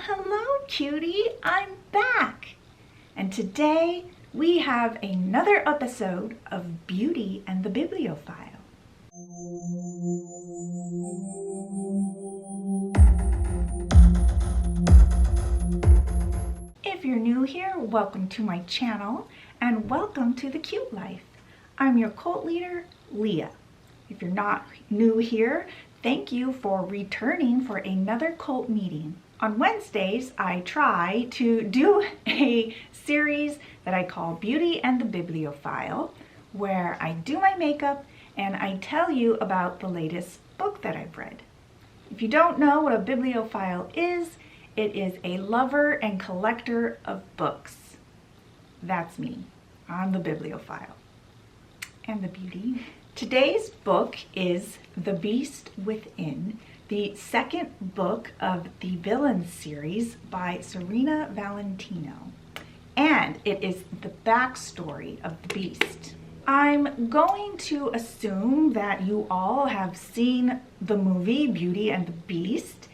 hello, cutie. I'm back. And today we have another episode of Beauty and the Bibliophile. If you're new here, welcome to my channel and welcome to the Cute Life. I'm your cult leader, Leah. If you're not new here, thank you for returning for another cult meeting. On Wednesdays, I try to do a series that I call Beauty and the Bibliophile, where I do my makeup and I tell you about the latest book that I've read. If you don't know what a bibliophile is, it is a lover and collector of books. That's me. I'm the bibliophile. And the beauty. Today's book is The Beast Within, the second book of the Villains series by Serena Valentino. And it is the backstory of the Beast. I'm going to assume that you all have seen the movie Beauty and the Beast.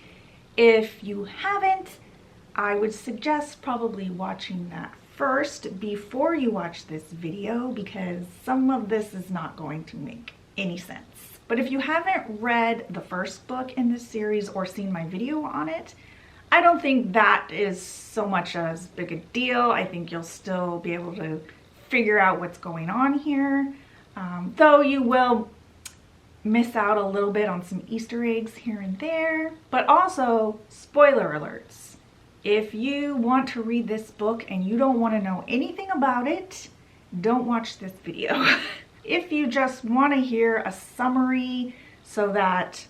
If you haven't, I would suggest probably watching that first before you watch this video, because some of this is not going to make any sense. But if you haven't read the first book in this series or seen my video on it, I don't think that is so much as big a deal. I think you'll still be able to figure out what's going on here, though you will miss out a little bit on some Easter eggs here and there. But also, spoiler alerts. If you want to read this book and you don't want to know anything about it, don't watch this video. If you just want to hear a summary so that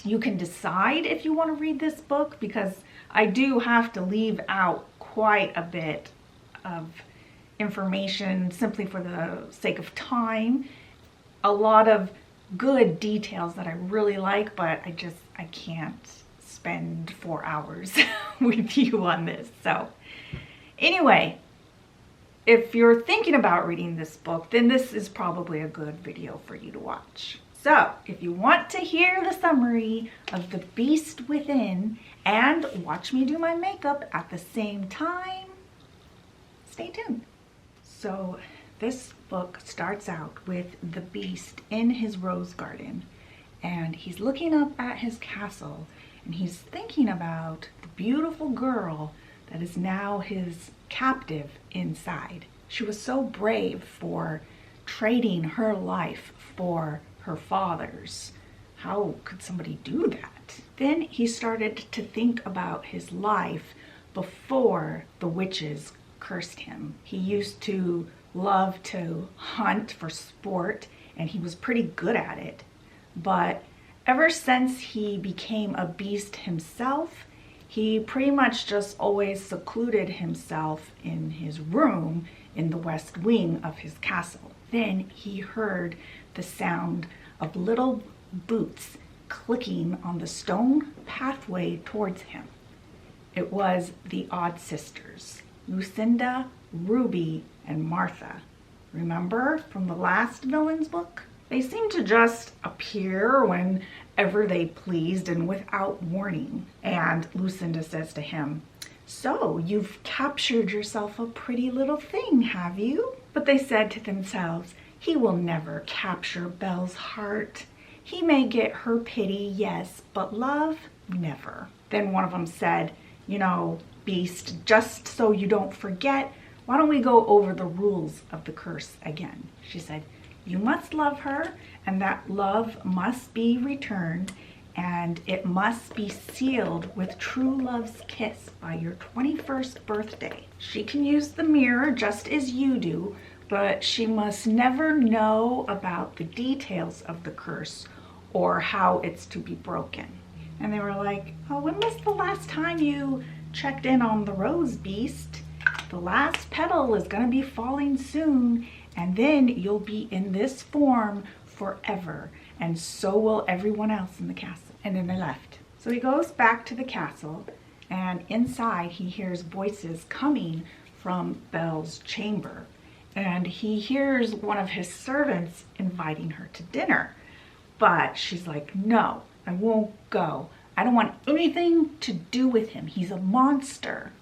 you can decide if you want to read this book, because I do have to leave out quite a bit of information simply for the sake of time. A lot of good details that I really like, but I can't spend 4 hours with you on this. So anyway, if you're thinking about reading this book, then this is probably a good video for you to watch. So if you want to hear the summary of The Beast Within and watch me do my makeup at the same time, stay tuned. So this book starts out with the Beast in his rose garden, and he's looking up at his castle and he's thinking about the beautiful girl that is now his captive inside. She was so brave for trading her life for her father's. How could somebody do that? Then he started to think about his life before the witches cursed him. He used to love to hunt for sport, and he was pretty good at it. But ever since he became a beast himself, he pretty much just always secluded himself in his room in the west wing of his castle. Then he heard the sound of little boots clicking on the stone pathway towards him. It was the Odd Sisters, Lucinda, Ruby, and Martha. Remember from the last Villains book? They seem to just appear whenever they pleased and without warning. And Lucinda says to him, "So you've captured yourself a pretty little thing, have you?" But they said to themselves, "He will never capture Belle's heart. He may get her pity, yes, but love, never." Then one of them said, "You know, Beast, just so you don't forget, why don't we go over the rules of the curse again?" She said, "You must love her, and that love must be returned, and it must be sealed with true love's kiss by your 21st birthday. She can use the mirror just as you do, but she must never know about the details of the curse or how it's to be broken." And they were like, "Oh, when was the last time you checked in on the rose, Beast? The last petal is gonna be falling soon, and then you'll be in this form forever, and so will everyone else in the castle." And then they left. So he goes back to the castle, and inside he hears voices coming from Belle's chamber. And he hears one of his servants inviting her to dinner. But she's like, "No, I won't go. I don't want anything to do with him. He's a monster.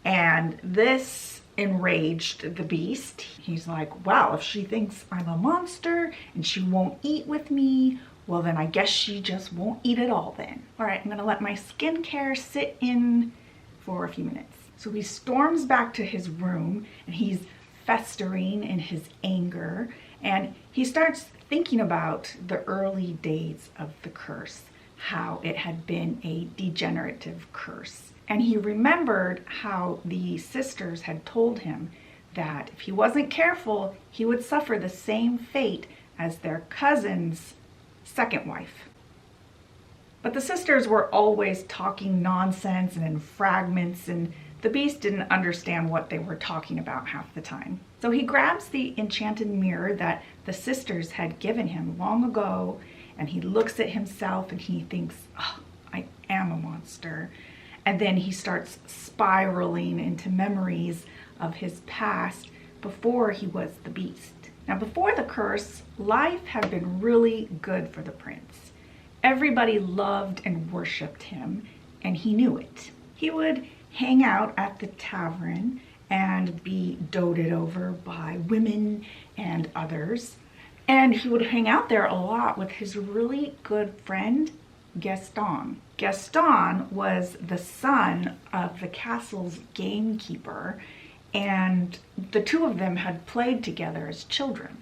And this enraged the beast. He's like, wow, if she thinks I'm a monster and she won't eat with me, well then I guess she just won't eat at all then. All right, I'm gonna let my skincare sit in for a few minutes. So he storms back to his room and he's festering in his anger, and he starts thinking about the early days of the curse, how it had been a degenerative curse. And he remembered how the sisters had told him that if he wasn't careful, he would suffer the same fate as their cousin's second wife. But the sisters were always talking nonsense and in fragments, and the beast didn't understand what they were talking about half the time. So he grabs the enchanted mirror that the sisters had given him long ago, and he looks at himself and he thinks, oh, I am a monster. And then he starts spiraling into memories of his past before he was the beast. Now, before the curse, life had been really good for the prince. Everybody loved and worshipped him, and he knew it. He would hang out at the tavern and be doted over by women and others. And he would hang out there a lot with his really good friend, Gaston. Gaston was the son of the castle's gamekeeper, and the two of them had played together as children.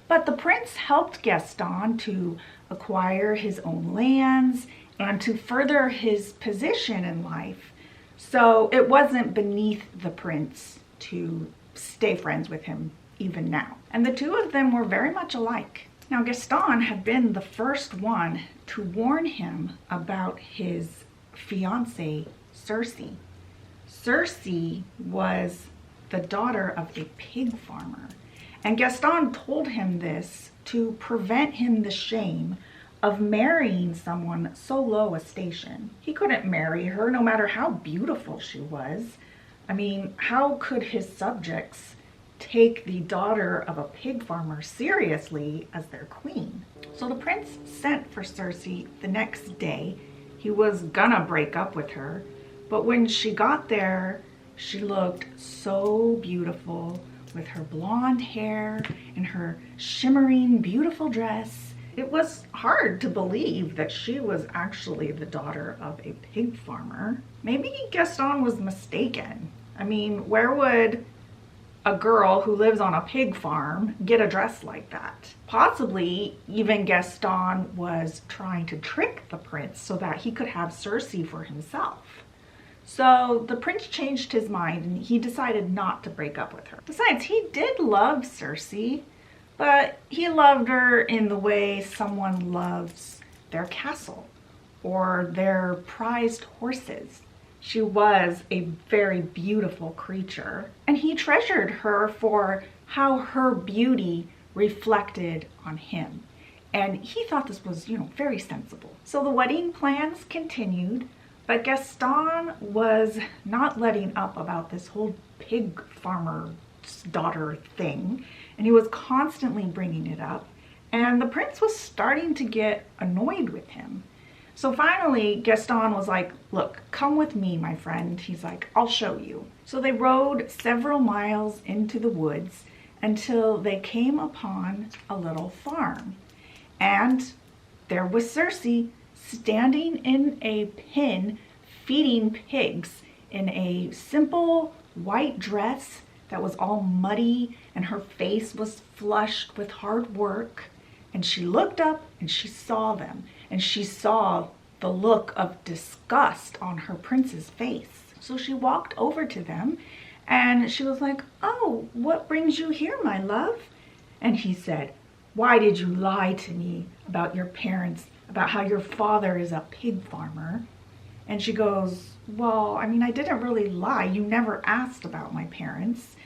But the prince helped Gaston to acquire his own lands and to further his position in life. So it wasn't beneath the prince to stay friends with him even now. And the two of them were very much alike. Now, Gaston had been the first one to warn him about his fiancée, Circe. Circe was the daughter of a pig farmer, and Gaston told him this to prevent him the shame of marrying someone so low a station. He couldn't marry her no matter how beautiful she was. I mean, how could his subjects take the daughter of a pig farmer seriously as their queen? So the prince sent for Circe the next day. He was gonna break up with her, but when she got there, she looked so beautiful with her blonde hair and her shimmering, beautiful dress. It was hard to believe that she was actually the daughter of a pig farmer. Maybe Gaston was mistaken. I mean, where would a girl who lives on a pig farm get a dress like that? Possibly even Gaston was trying to trick the prince so that he could have Circe for himself. So the prince changed his mind and he decided not to break up with her. Besides, he did love Circe, but he loved her in the way someone loves their castle or their prized horses. She was a very beautiful creature, and he treasured her for how her beauty reflected on him. And he thought this was, very sensible. So the wedding plans continued, but Gaston was not letting up about this whole pig farmer's daughter thing, and he was constantly bringing it up, and the prince was starting to get annoyed with him. So finally, Gaston was like, look, come with me, my friend. He's like, I'll show you. So they rode several miles into the woods until they came upon a little farm. And there was Circe standing in a pen feeding pigs in a simple white dress that was all muddy, and her face was flushed with hard work. And she looked up and she saw them, and she saw the look of disgust on her prince's face. So she walked over to them and she was like, oh, what brings you here, my love? And he said, why did you lie to me about your parents, about how your father is a pig farmer? And she goes, well, I mean, I didn't really lie. You never asked about my parents.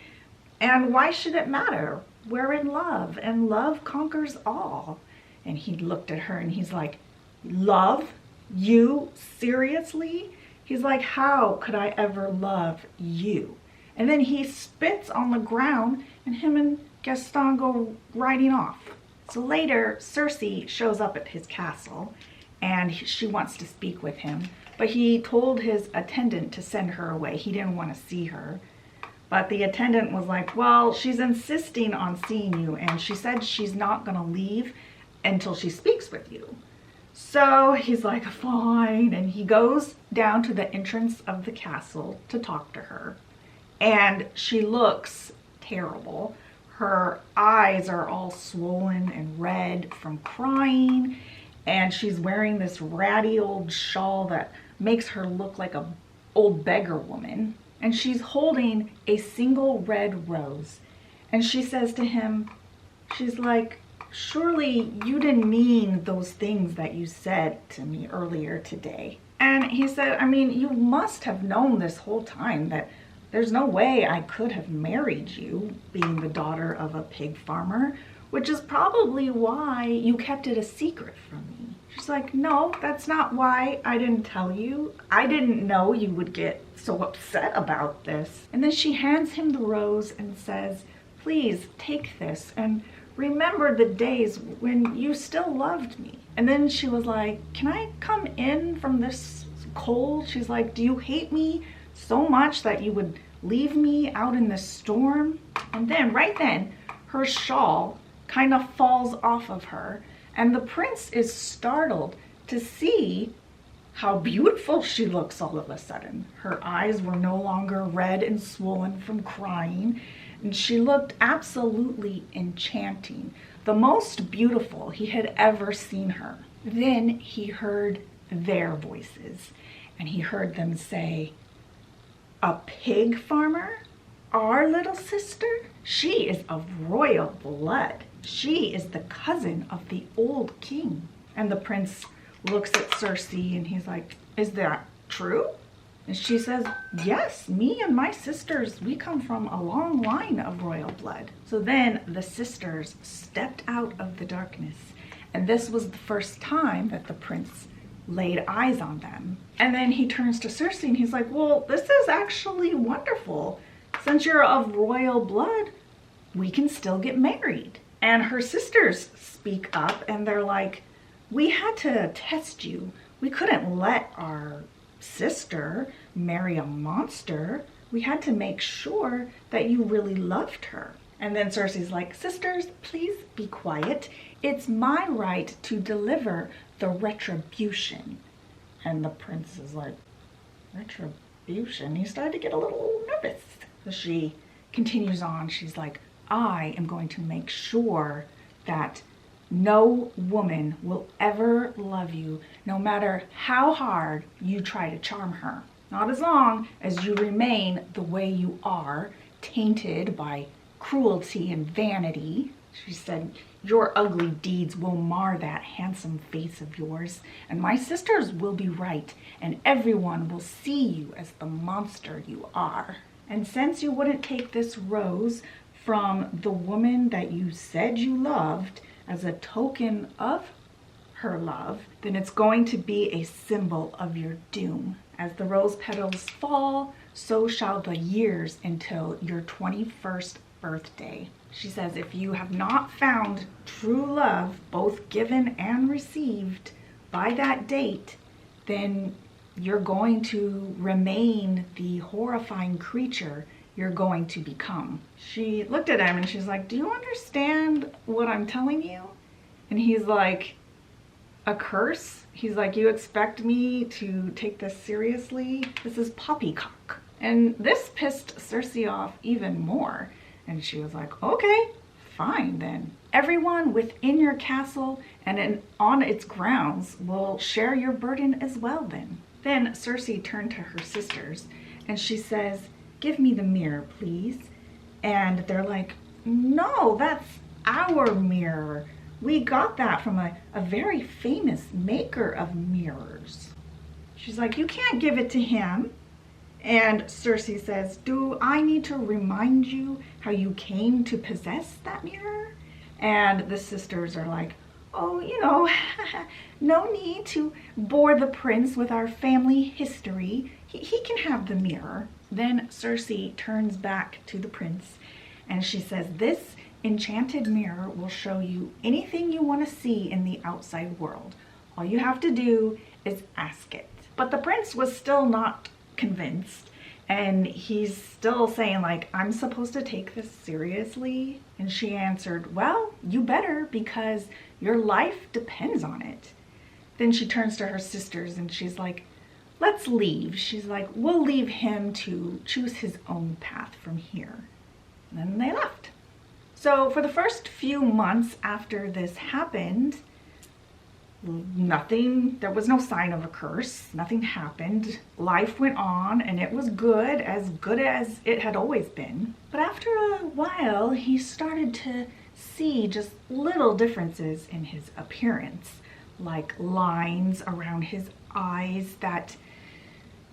And why should it matter? We're in love, and love conquers all. And he looked at her and he's like, love? You? Seriously? He's like, how could I ever love you? And then he spits on the ground and him and Gaston go riding off. So later, Circe shows up at his castle and she wants to speak with him. But he told his attendant to send her away. He didn't want to see her. But the attendant was like, well, she's insisting on seeing you, and she said she's not going to leave until she speaks with you. So he's like, fine, and he goes down to the entrance of the castle to talk to her. And she looks terrible. Her eyes are all swollen and red from crying, and she's wearing this ratty old shawl that makes her look like a old beggar woman. And she's holding a single red rose. And she says to him, she's like, surely you didn't mean those things that you said to me earlier today. And he said, I mean, you must have known this whole time that there's no way I could have married you, being the daughter of a pig farmer, which is probably why you kept it a secret from me. She's like, no, that's not why I didn't tell you. I didn't know you would get so upset about this. And then she hands him the rose and says, please take this and remember the days when you still loved me. And then she was like, can I come in from this cold? She's like, do you hate me so much that you would leave me out in the storm? And then right then, her shawl kind of falls off of her, and the prince is startled to see how beautiful she looks all of a sudden. Her eyes were no longer red and swollen from crying, and she looked absolutely enchanting, the most beautiful he had ever seen her. Then he heard their voices, and he heard them say, a pig farmer? Our little sister? She is of royal blood. She is the cousin of the old king. And the prince looks at Cersei and he's like, is that true? And she says, yes, me and my sisters, we come from a long line of royal blood. So then the sisters stepped out of the darkness, and this was the first time that the prince laid eyes on them. And then he turns to Cersei and he's like, well, this is actually wonderful. Since you're of royal blood, we can still get married. And her sisters speak up and they're like, we had to test you. We couldn't let our sister marry a monster. We had to make sure that you really loved her. And then Cersei's like, sisters, please be quiet. It's my right to deliver the retribution. And the prince is like, retribution? He started to get a little nervous. So she continues on. She's like, I am going to make sure that no woman will ever love you, no matter how hard you try to charm her. Not as long as you remain the way you are, tainted by cruelty and vanity. She said, your ugly deeds will mar that handsome face of yours, and my sisters will be right, and everyone will see you as the monster you are. And since you wouldn't take this rose from the woman that you said you loved as a token of her love, then it's going to be a symbol of your doom. As the rose petals fall, so shall the years until your 21st birthday. She says, if you have not found true love, both given and received, by that date, then you're going to remain the horrifying creature you're going to become. She looked at him and she's like, do you understand what I'm telling you? And he's like, a curse? He's like, you expect me to take this seriously? This is poppycock. And this pissed Cersei off even more. And she was like, okay, fine then. Everyone within your castle and on its grounds will share your burden as well then. Then Cersei turned to her sisters and she says, give me the mirror, please. And they're like, no, that's our mirror. We got that from a very famous maker of mirrors. She's like, you can't give it to him. And Cersei says, do I need to remind you how you came to possess that mirror? And the sisters are like, oh, you know, no need to bore the prince with our family history. He can have the mirror. Then Cersei turns back to the prince and she says, this enchanted mirror will show you anything you want to see in the outside world. All you have to do is ask it. But the prince was still not convinced. And he's still saying like, I'm supposed to take this seriously? And she answered, well, you better, because your life depends on it. Then she turns to her sisters and she's like, let's leave. She's like, we'll leave him to choose his own path from here. And then they left. So for the first few months after this happened, there was no sign of a curse. Nothing happened. Life went on and it was good as it had always been. But after a while, he started to see just little differences in his appearance, like lines around his eyes that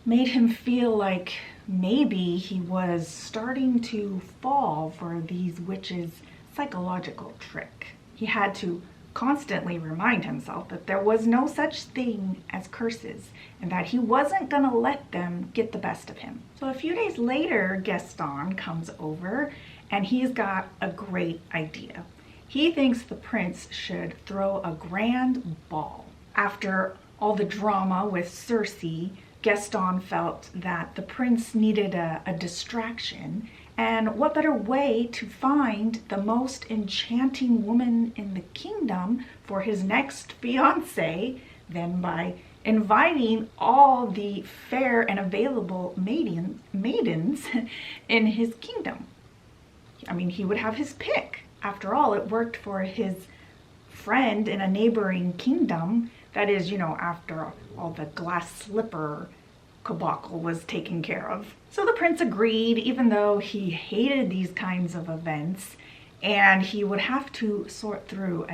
made him feel like maybe he was starting to fall for these witches' psychological trick. He had to constantly remind himself that there was no such thing as curses and that he wasn't gonna let them get the best of him. So a few days later, Gaston comes over and he's got a great idea. He thinks the prince should throw a grand ball. After all the drama with Circe, Gaston felt that the prince needed a distraction, and what better way to find the most enchanting woman in the kingdom for his next fiancée than by inviting all the fair and available maidens in his kingdom. I mean, he would have his pick. After all, it worked for his friend in a neighboring kingdom. That is, you know, after all the glass slipper debacle was taken care of. So the prince agreed, even though he hated these kinds of events, and he would have to sort through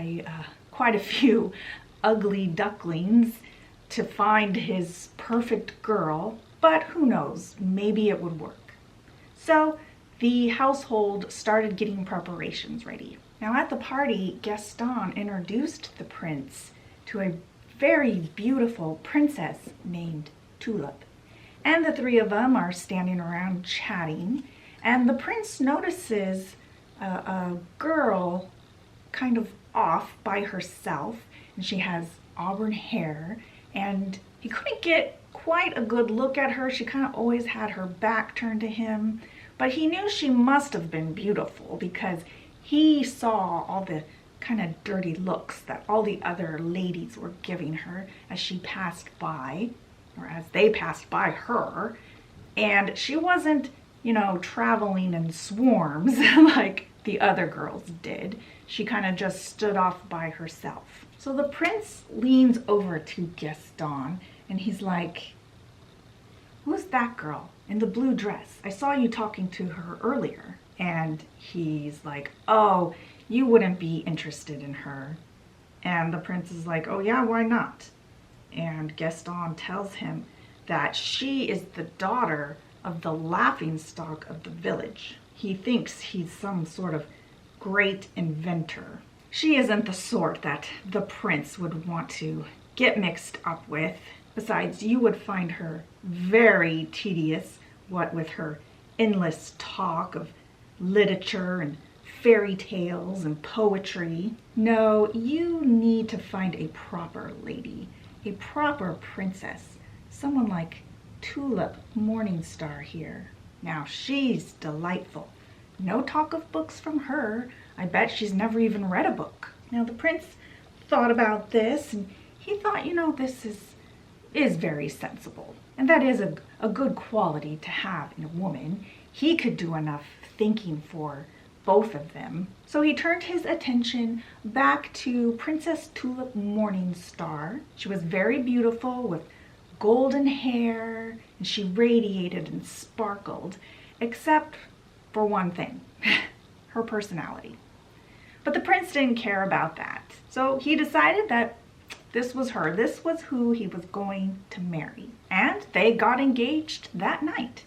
quite a few ugly ducklings to find his perfect girl, but who knows, maybe it would work. So the household started getting preparations ready. Now at the party, Gaston introduced the prince to a very beautiful princess named Tulip. And the three of them are standing around chatting, and the prince notices a girl kind of off by herself, and she has auburn hair, and he couldn't get quite a good look at her. She kind of always had her back turned to him, but he knew she must have been beautiful because he saw all the kind of dirty looks that all the other ladies were giving her as she passed by, or as they passed by her, and she wasn't, you know, traveling in swarms like the other girls did. She kind of just stood off by herself. So the prince leans over to Gaston and he's like, who's that girl in the blue dress? I saw you talking to her earlier. And he's like, oh, you wouldn't be interested in her. And the prince is like, oh yeah, why not? And Gaston tells him that she is the daughter of the laughingstock of the village. He thinks he's some sort of great inventor. She isn't the sort that the prince would want to get mixed up with. Besides, you would find her very tedious, what with her endless talk of literature and fairy tales and poetry. No, you need to find a proper lady, a proper princess, someone like Tulip Morningstar here. Now she's delightful. No talk of books from her. I bet she's never even read a book. Now the prince thought about this and he thought, you know, this is very sensible. And that is a good quality to have in a woman. He could do enough thinking for both of them. So he turned his attention back to Princess Tulip Morningstar. She was very beautiful with golden hair, and she radiated and sparkled, except for one thing, her personality. But the prince didn't care about that. So he decided that this was her. This was who he was going to marry. And they got engaged that night.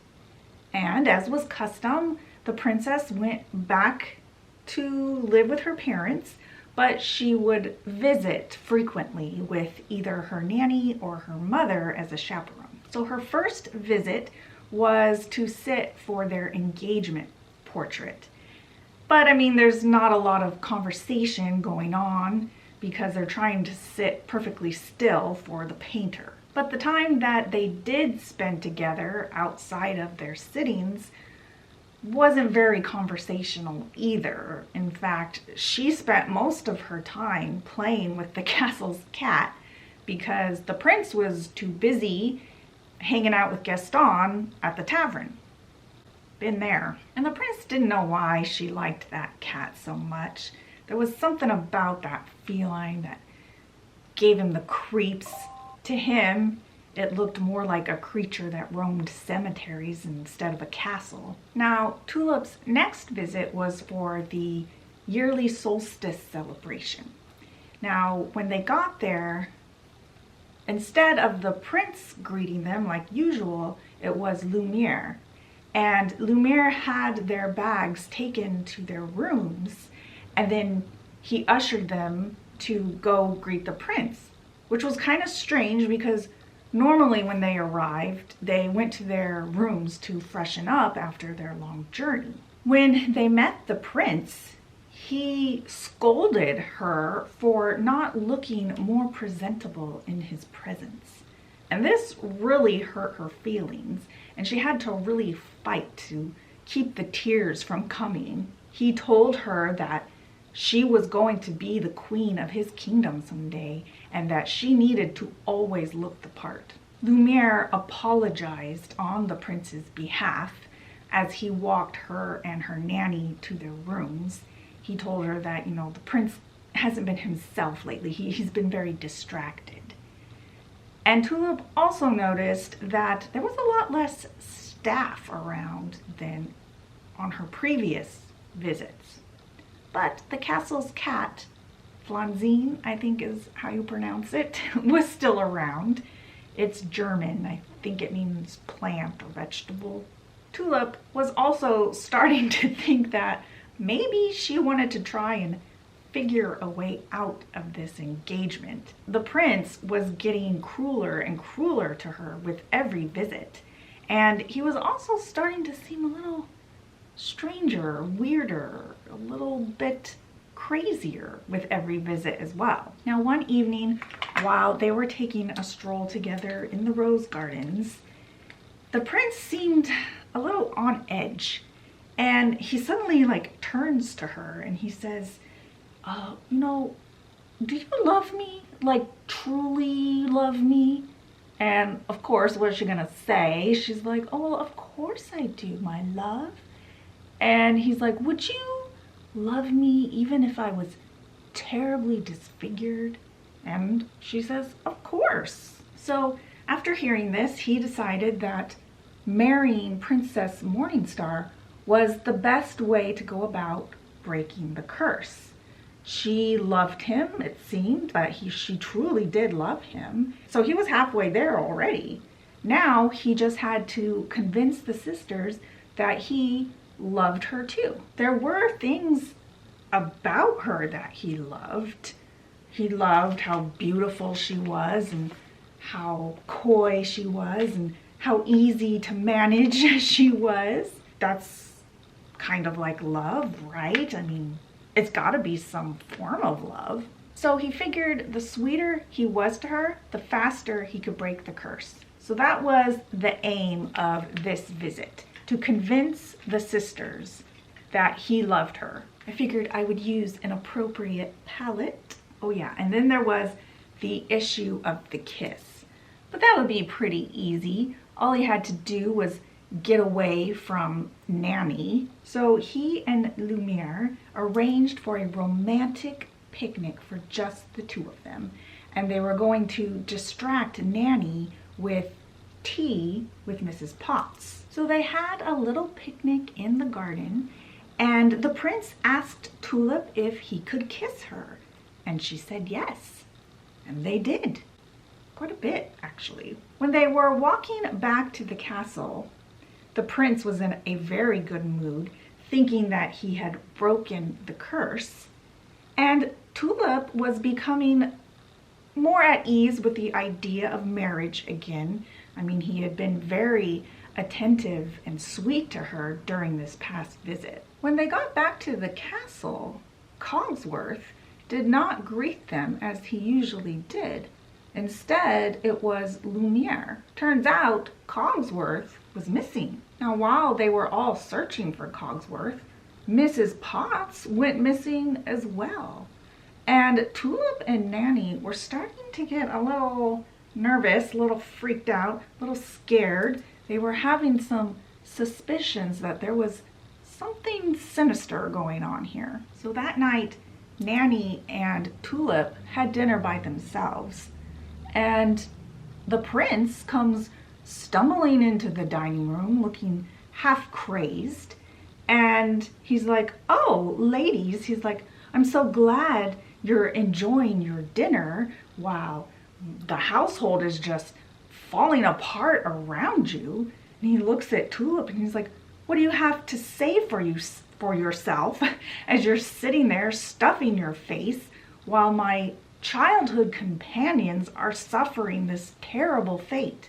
And as was custom, the princess went back to live with her parents, but she would visit frequently with either her nanny or her mother as a chaperone. So her first visit was to sit for their engagement portrait. But I mean, there's not a lot of conversation going on because they're trying to sit perfectly still for the painter. But the time that they did spend together outside of their sittings wasn't very conversational either. In fact, she spent most of her time playing with the castle's cat because the prince was too busy hanging out with Gaston at the tavern. Been there. And the prince didn't know why she liked that cat so much. There was something about that feline that gave him the creeps. To him, it looked more like a creature that roamed cemeteries instead of a castle. Now, Tulip's next visit was for the yearly solstice celebration. Now, when they got there, instead of the prince greeting them like usual, it was Lumiere. And Lumiere had their bags taken to their rooms, and then he ushered them to go greet the prince, which was kind of strange because normally when they arrived, they went to their rooms to freshen up after their long journey. When they met the prince, he scolded her for not looking more presentable in his presence. And this really hurt her feelings, and she had to really fight to keep the tears from coming. He told her that she was going to be the queen of his kingdom someday, and that she needed to always look the part. Lumiere apologized on the prince's behalf as he walked her and her nanny to their rooms. He told her that, the prince hasn't been himself lately. He's been very distracted. And Tulip also noticed that there was a lot less staff around than on her previous visits. But the castle's cat, Flanzine, I think is how you pronounce it, was still around. It's German. I think it means plant or vegetable. Tulip was also starting to think that maybe she wanted to try and figure a way out of this engagement. The prince was getting crueler and crueler to her with every visit, and he was also starting to seem a little stranger, weirder, a little bit crazier with every visit as well. Now, one evening while they were taking a stroll together in the rose gardens, the prince seemed a little on edge, and he suddenly turns to her and he says, do you love me? Like, truly love me? And of course, what is she gonna say? She's like, oh, well, of course I do, my love. And he's like, would you love me even if I was terribly disfigured? And she says, of course. So after hearing this, he decided that marrying Princess Morningstar was the best way to go about breaking the curse. She loved him, it seemed, that she truly did love him. So he was halfway there already. Now he just had to convince the sisters that he loved her too. There were things about her that he loved. He loved how beautiful she was and how coy she was and how easy to manage she was. That's kind of like love, right? I mean, it's gotta be some form of love. So he figured the sweeter he was to her, the faster he could break the curse. So that was the aim of this visit, to convince the sisters that he loved her. I figured I would use an appropriate palette. Oh yeah, and then there was the issue of the kiss. But that would be pretty easy. All he had to do was get away from Nanny. So he and Lumiere arranged for a romantic picnic for just the two of them. And they were going to distract Nanny with tea with Mrs. Potts. So they had a little picnic in the garden, and the prince asked Tulip if he could kiss her. And she said yes. And they did. Quite a bit, actually. When they were walking back to the castle, the prince was in a very good mood, thinking that he had broken the curse. And Tulip was becoming more at ease with the idea of marriage again. I mean, he had been very attentive and sweet to her during this past visit. When they got back to the castle, Cogsworth did not greet them as he usually did. Instead, it was Lumiere. Turns out Cogsworth was missing. Now, while they were all searching for Cogsworth, Mrs. Potts went missing as well. And Tulip and Nanny were starting to get a little nervous, a little freaked out, a little scared. They were having some suspicions that there was something sinister going on here. So that night, Nanny and Tulip had dinner by themselves. And the prince comes stumbling into the dining room looking half crazed. And he's like, "Oh, ladies," he's like, "I'm so glad you're enjoying your dinner while the household is just falling apart around you." And he looks at Tulip and he's like, "What do you have to say for yourself as you're sitting there stuffing your face while my childhood companions are suffering this terrible fate?"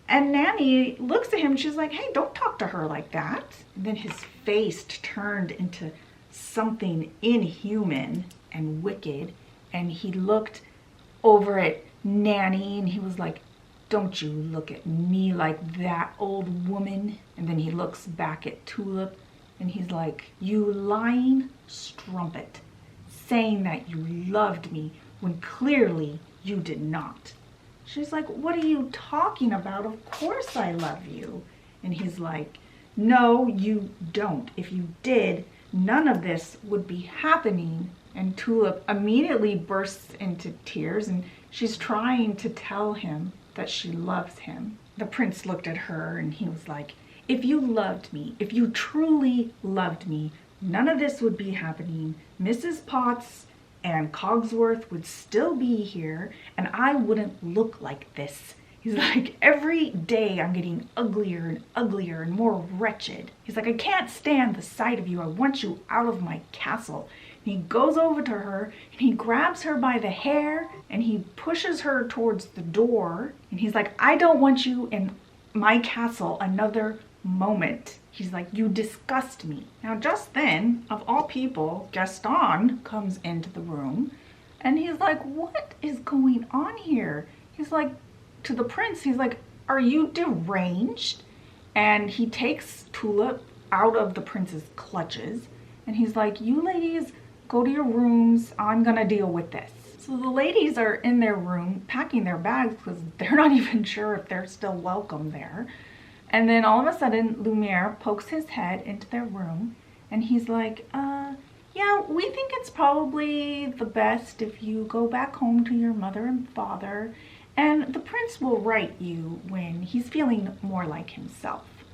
And Nanny looks at him and she's like, "Hey, don't talk to her like that." And then his face turned into something inhuman and wicked, and he looked over at Nanny and he was like, "Don't you look at me like that, old woman." And then he looks back at Tulip and he's like, "You lying strumpet, saying that you loved me when clearly you did not." She's like, "What are you talking about? Of course I love you." And he's like, "No, you don't. If you did, none of this would be happening." And Tulip immediately bursts into tears and she's trying to tell him that she loves him. The prince looked at her and he was like, "If you loved me, if you truly loved me, none of this would be happening. Mrs. Potts and Cogsworth would still be here and I wouldn't look like this." He's like, "Every day I'm getting uglier and uglier and more wretched." He's like, "I can't stand the sight of you. I want you out of my castle." And he goes over to her and he grabs her by the hair and he pushes her towards the door. And he's like, "I don't want you in my castle another moment." He's like, "You disgust me." Now just then, of all people, Gaston comes into the room and he's like, "What is going on here?" He's like, to the prince, he's like, "Are you deranged?" And he takes Tulip out of the prince's clutches and he's like, "You ladies go to your rooms, I'm gonna deal with this." So the ladies are in their room packing their bags because they're not even sure if they're still welcome there. And then all of a sudden, Lumiere pokes his head into their room and he's like, "Yeah, we think it's probably the best if you go back home to your mother and father, and the prince will write you when he's feeling more like himself."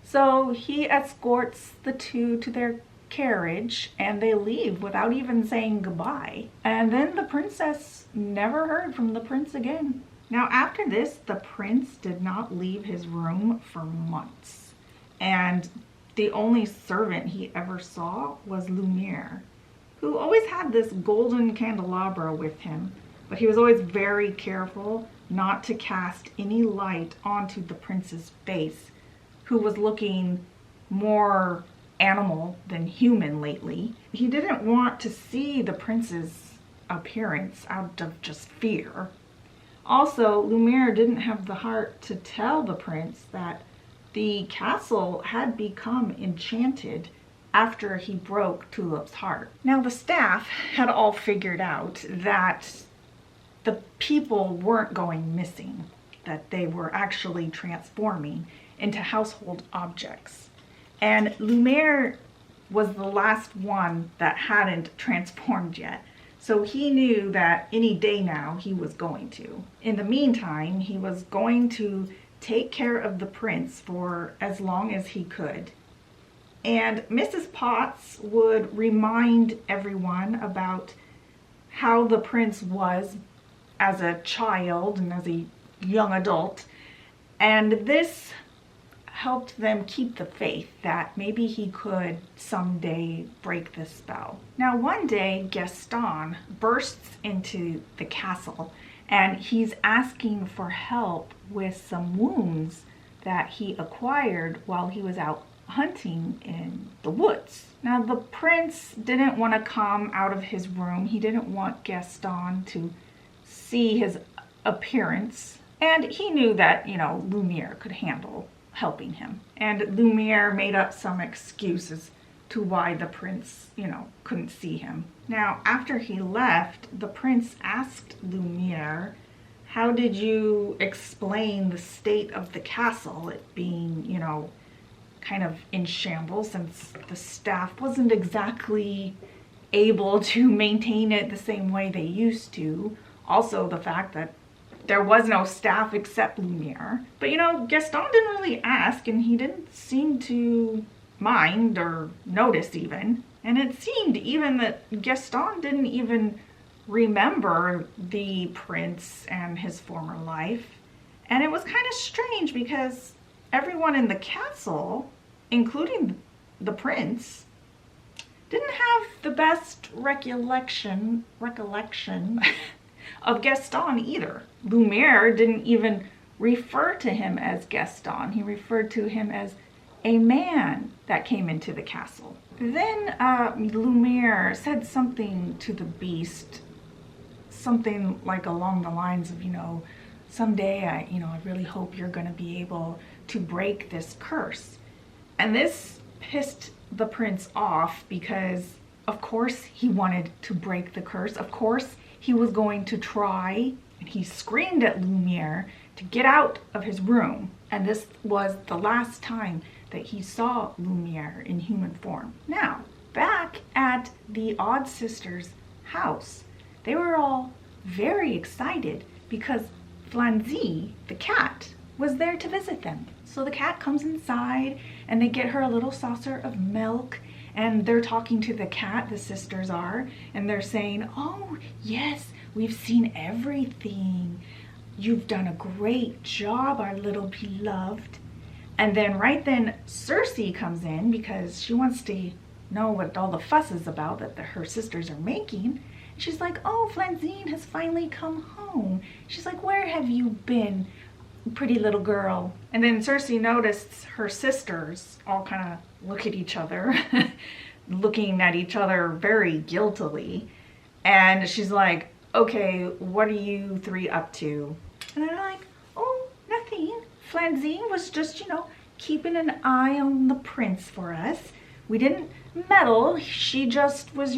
So he escorts the two to their carriage and they leave without even saying goodbye. And then the princess never heard from the prince again. Now after this, the prince did not leave his room for months. And the only servant he ever saw was Lumiere, who always had this golden candelabra with him, but he was always very careful not to cast any light onto the prince's face, who was looking more animal than human lately. He didn't want to see the prince's appearance out of just fear. Also, Lumiere didn't have the heart to tell the prince that the castle had become enchanted after he broke Tulip's heart. Now the staff had all figured out that the people weren't going missing, that they were actually transforming into household objects. And Lumiere was the last one that hadn't transformed yet. So he knew that any day now he was going to. In the meantime, he was going to take care of the prince for as long as he could. And Mrs. Potts would remind everyone about how the prince was as a child and as a young adult. And this helped them keep the faith that maybe he could someday break the spell. Now one day, Gaston bursts into the castle and he's asking for help with some wounds that he acquired while he was out hunting in the woods. Now the prince didn't want to come out of his room. He didn't want Gaston to see his appearance. And he knew that, Lumiere could handle helping him. And Lumiere made up some excuses to why the prince, couldn't see him. Now, after he left, the prince asked Lumiere, how did you explain the state of the castle, it being, kind of in shambles, since the staff wasn't exactly able to maintain it the same way they used to. Also, the fact that there was no staff except Lumiere. But Gaston didn't really ask, and he didn't seem to mind or notice even. And it seemed even that Gaston didn't even remember the prince and his former life. And it was kind of strange because everyone in the castle, including the prince, didn't have the best recollection of Gaston either. Lumiere didn't even refer to him as Gaston. He referred to him as a man that came into the castle. Then Lumiere said something to the beast, something like along the lines of, someday I really hope you're going to be able to break this curse. And this pissed the prince off because, of course, he wanted to break the curse. Of course, he was going to try, and he screamed at Lumiere to get out of his room. And this was the last time that he saw Lumiere in human form. Now, back at the Odd Sisters' house, they were all very excited because Flanzy, the cat, was there to visit them. So the cat comes inside and they get her a little saucer of milk, and they're talking to the cat, the sisters are, and they're saying, oh yes, we've seen everything. You've done a great job, our little beloved. And then right then Cersei comes in because she wants to know what all the fuss is about that her sisters are making. She's like, oh, Flanzine has finally come home. She's like, where have you been, pretty little girl? And then Cersei noticed her sisters all kind of look at each other, looking at each other very guiltily. And she's like, okay, what are you three up to? And they're like, oh, nothing. Flanzine was just, keeping an eye on the prince for us. We didn't meddle. She just was,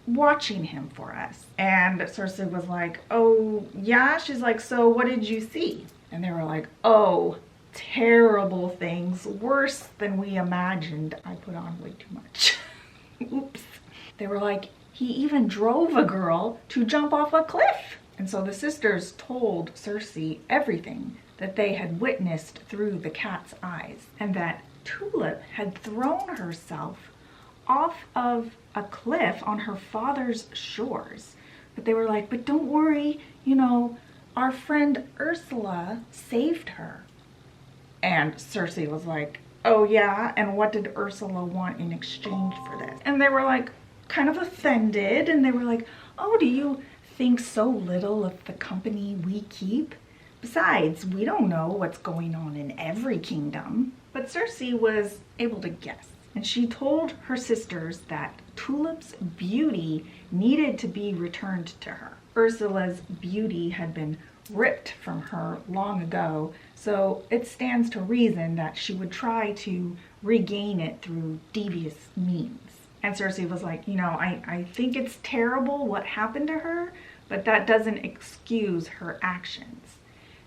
watching him for us. And Cersei was like, oh, yeah? She's like, so what did you see? And they were like, oh, terrible things. Worse than we imagined. I put on way too much. Oops. They were like, he even drove a girl to jump off a cliff. And so the sisters told Cersei everything that they had witnessed through the cat's eyes, and that Tulip had thrown herself off of a cliff on her father's shores. But they were like, but don't worry, our friend Ursula saved her. And Cersei was like, oh yeah, and what did Ursula want in exchange for this? And they were like kind of offended, and they were like, oh, do you think so little of the company we keep? Besides, we don't know what's going on in every kingdom. But Cersei was able to guess, and she told her sisters that Tulip's beauty needed to be returned to her. Ursula's beauty had been ripped from her long ago, so it stands to reason that she would try to regain it through devious means. And Cersei was like, I think it's terrible what happened to her, but that doesn't excuse her actions.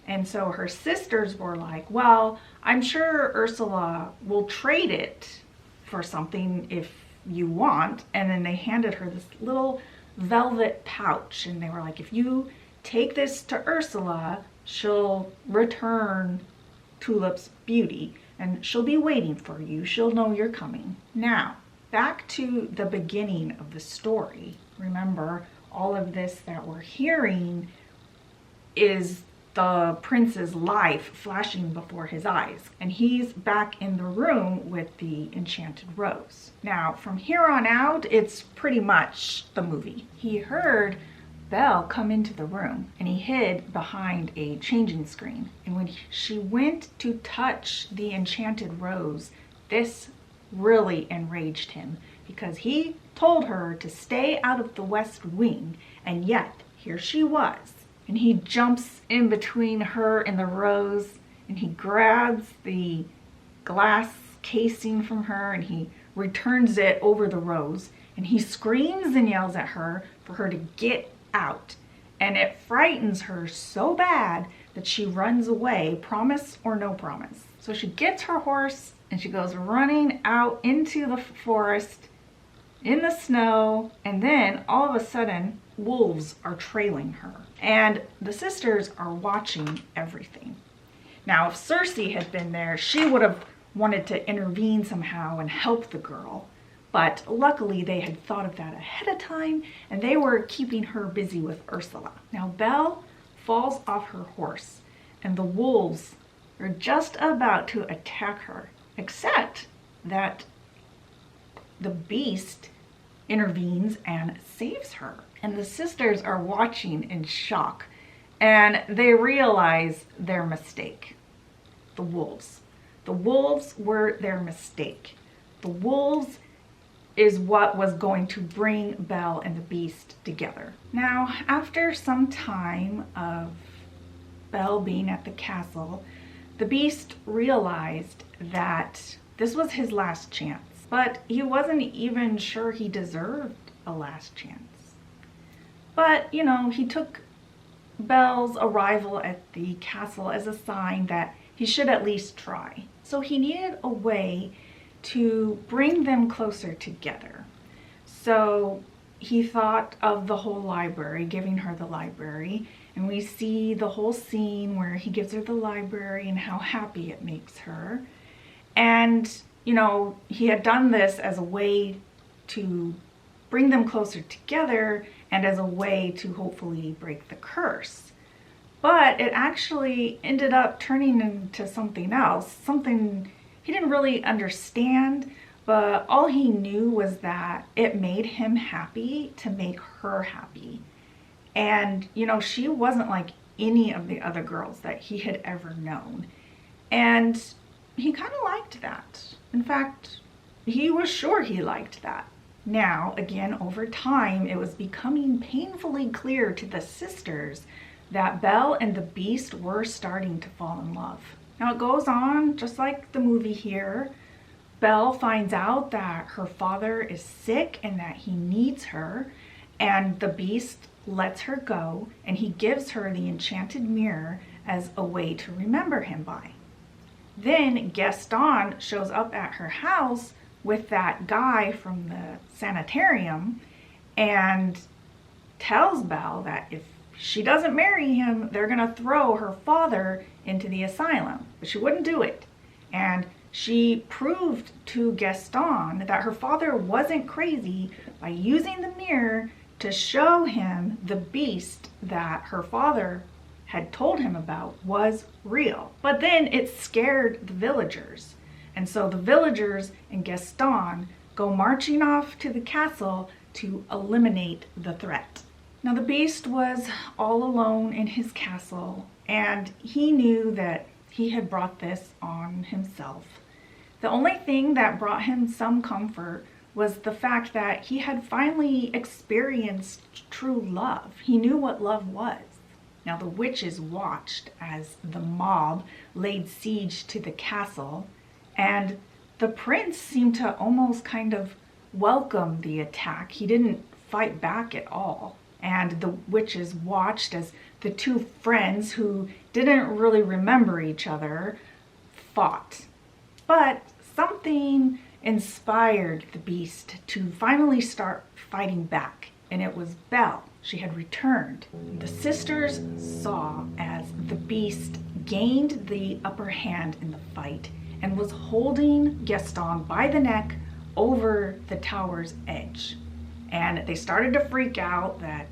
And so her sisters were like, well, I'm sure Ursula will trade it for something if you want. And then they handed her this little velvet pouch, and they were like, if you take this to Ursula, she'll return Tulip's beauty, and she'll be waiting for you. She'll know you're coming. Now, back to the beginning of the story. Remember, all of this that we're hearing is the prince's life flashing before his eyes, and he's back in the room with the enchanted rose. Now, from here on out, it's pretty much the movie. He heard Belle come into the room, and he hid behind a changing screen. And when she went to touch the enchanted rose This really enraged him because he told her to stay out of the West Wing, and yet here she was. And he jumps in between her and the rose, and he grabs the glass casing from her and he returns it over the rose, and he screams and yells at her for her to get out. And it frightens her so bad that she runs away, promise or no promise. So she gets her horse and she goes running out into the forest in the snow, and then all of a sudden wolves are trailing her, and the sisters are watching everything. Now, if Cersei had been there, she would have wanted to intervene somehow and help the girl, but luckily they had thought of that ahead of time, and they were keeping her busy with Ursula. Now, Belle falls off her horse, and the wolves are just about to attack her, except that the beast intervenes and saves her. And the sisters are watching in shock, and they realize their mistake. The wolves. The wolves were their mistake. The wolves is what was going to bring Belle and the beast together. Now, after some time of Belle being at the castle, the beast realized that this was his last chance, but he wasn't even sure he deserved a last chance. But, you know, he took Belle's arrival at the castle as a sign that he should at least try. So he needed a way to bring them closer together. So he thought of the whole library, giving her the library, and we see the whole scene where he gives her the library and how happy it makes her. And, you know, he had done this as a way to bring them closer together and as a way to hopefully break the curse. But it actually ended up turning into something else, something he didn't really understand, but all he knew was that it made him happy to make her happy. And, you know, she wasn't like any of the other girls that he had ever known. And he kind of liked that. In fact, he was sure he liked that. Now, again, over time, it was becoming painfully clear to the sisters that Belle and the beast were starting to fall in love. Now, it goes on just like the movie here. Belle finds out that her father is sick and that he needs her, and the beast lets her go, and he gives her the enchanted mirror as a way to remember him by. Then Gaston shows up at her house with that guy from the sanitarium and tells Belle that if she doesn't marry him, they're gonna throw her father into the asylum. But she wouldn't do it. And she proved to Gaston that her father wasn't crazy by using the mirror to show him the beast that her father had told him about was real. But then it scared the villagers. And so the villagers and Gaston go marching off to the castle to eliminate the threat. Now the beast was all alone in his castle, and he knew that he had brought this on himself. The only thing that brought him some comfort was the fact that he had finally experienced true love. He knew what love was. Now the witches watched as the mob laid siege to the castle, and the prince seemed to almost kind of welcome the attack. He didn't fight back at all. And the witches watched as the two friends who didn't really remember each other fought. But something inspired the beast to finally start fighting back, and it was Belle. She had returned. The sisters saw as the beast gained the upper hand in the fight and was holding Gaston by the neck over the tower's edge. And they started to freak out that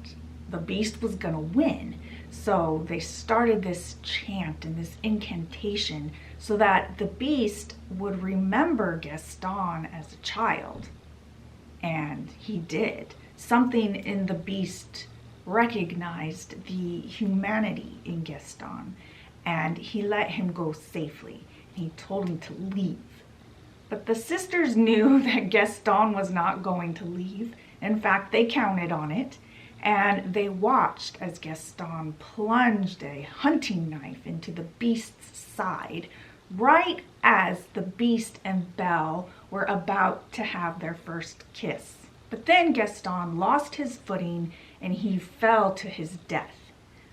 the beast was gonna win. So they started this chant and this incantation so that the beast would remember Gaston as a child. And he did. Something in the beast recognized the humanity in Gaston, and he let him go safely. He told him to leave. But the sisters knew that Gaston was not going to leave. In fact, they counted on it. And they watched as Gaston plunged a hunting knife into the beast's side, right as the beast and Belle were about to have their first kiss. But then Gaston lost his footing and he fell to his death.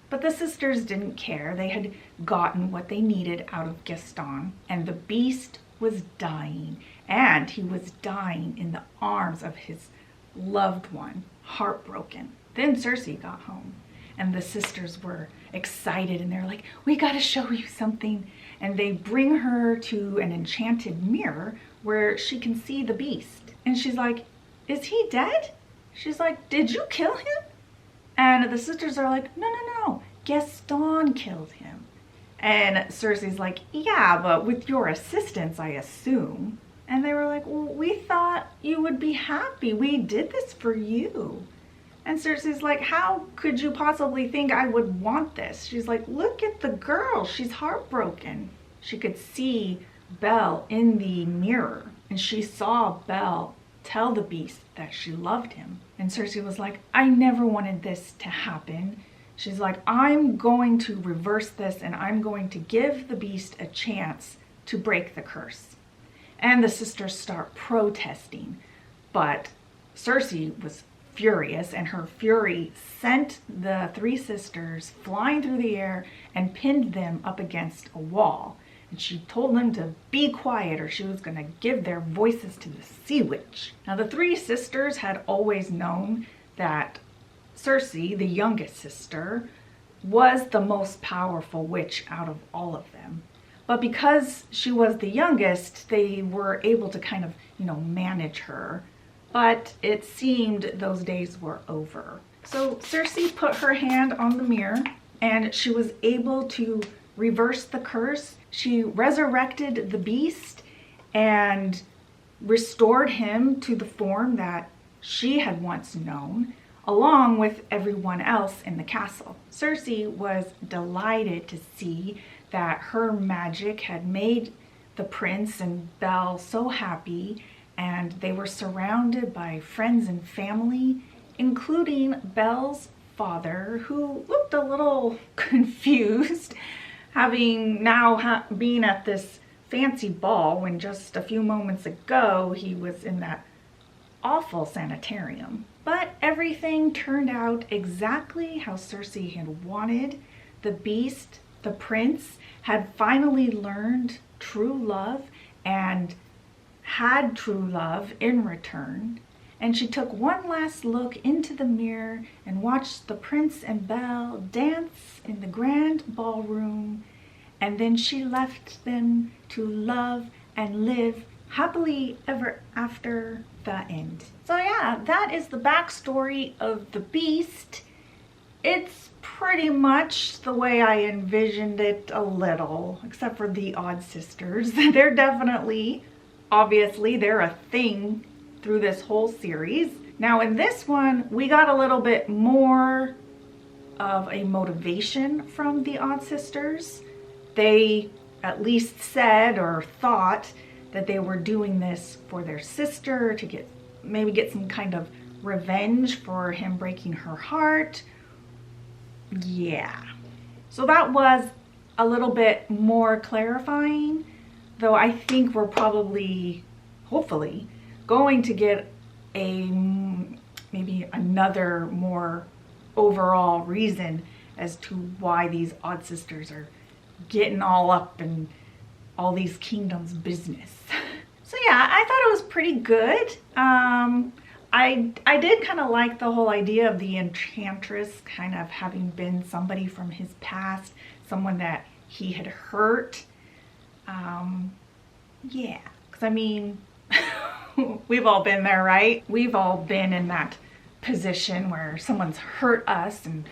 But the sisters didn't care. They had gotten what they needed out of Gaston, and the beast was dying, and he was dying in the arms of his loved one, heartbroken. Then Cersei got home, and the sisters were excited, and they're like, we gotta show you something. And they bring her to an enchanted mirror where she can see the beast. And she's like, is he dead? She's like, did you kill him? And the sisters are like, no, no, no, Gaston killed him. And Cersei's like, yeah, but with your assistance, I assume. And they were like, well, we thought you would be happy. We did this for you. And Cersei's like, how could you possibly think I would want this? She's like, look at the girl. She's heartbroken. She could see Belle in the mirror, and she saw Belle tell the beast that she loved him. And Cersei was like, I never wanted this to happen. She's like, I'm going to reverse this, and I'm going to give the beast a chance to break the curse. And the sisters start protesting, but Cersei was furious, and her fury sent the three sisters flying through the air and pinned them up against a wall. And she told them to be quiet or she was going to give their voices to the sea witch. Now the three sisters had always known that Cersei, the youngest sister, was the most powerful witch out of all of them. But because she was the youngest, they were able to kind of, manage her. But it seemed those days were over. So Cersei put her hand on the mirror and she was able to reverse the curse. She resurrected the beast and restored him to the form that she had once known, along with everyone else in the castle. Cersei was delighted to see that her magic had made the prince and Belle so happy, and they were surrounded by friends and family, including Belle's father, who looked a little confused, having now been at this fancy ball when just a few moments ago he was in that awful sanitarium. But everything turned out exactly how Cersei had wanted. The beast, the prince, had finally learned true love and had true love in return. And she took one last look into the mirror and watched the prince and Belle dance in the grand ballroom. And then she left them to love and live happily ever after, the end. So yeah, that is the backstory of the beast. It's pretty much the way I envisioned it a little, except for the odd sisters. They're definitely, obviously, they're a thing through this whole series. Now in this one, we got a little bit more of a motivation from the odd sisters. They at least said or thought that they were doing this for their sister to maybe get some kind of revenge for him breaking her heart. Yeah. So that was a little bit more clarifying, though I think we're probably, hopefully, going to get maybe another more overall reason as to why these odd sisters are getting all up in all these kingdoms business. So yeah, I thought it was pretty good. I did kind of like the whole idea of the enchantress kind of having been somebody from his past, someone that he had hurt. Yeah, because I mean, we've all been there, right? We've all been in that position where someone's hurt us and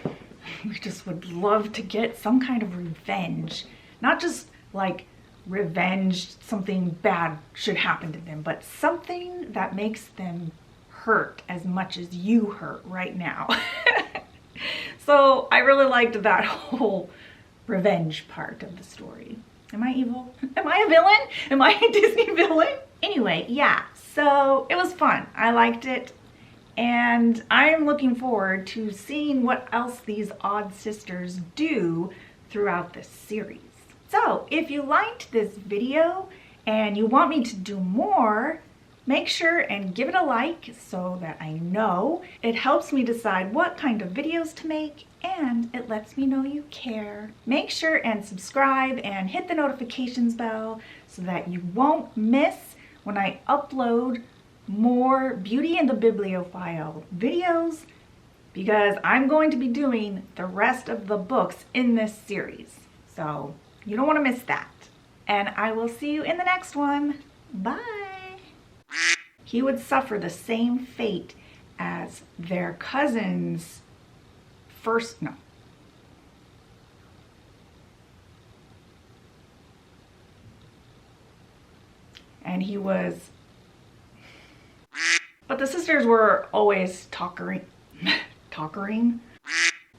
we just would love to get some kind of revenge. Not just like revenge, something bad should happen to them, but something that makes them hurt as much as you hurt right now. So I really liked that whole revenge part of the story. Am I evil? Am I a villain? Am I a Disney villain? Anyway, yeah, so it was fun. I liked it. And I'm looking forward to seeing what else these odd sisters do throughout this series. So if you liked this video and you want me to do more, make sure and give it a like so that I know. It helps me decide what kind of videos to make, and it lets me know you care. Make sure and subscribe and hit the notifications bell so that you won't miss when I upload more Beauty and the Bibliophile videos, because I'm going to be doing the rest of the books in this series. So you don't want to miss that. And I will see you in the next one. Bye. He would suffer the same fate as their cousin's first, no. And he was, but the sisters were always talkering,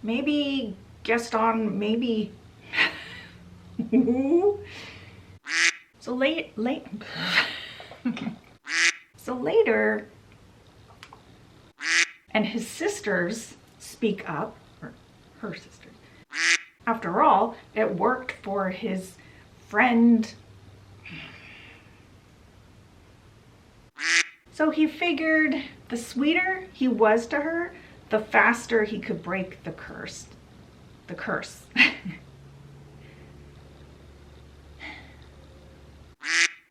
maybe guest on, maybe. So so later, and his sisters speak up, or her sisters. After all, it worked for his friend. So he figured the sweeter he was to her, the faster he could break the curse.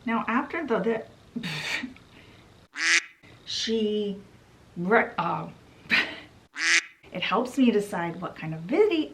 Now after it helps me decide what kind of video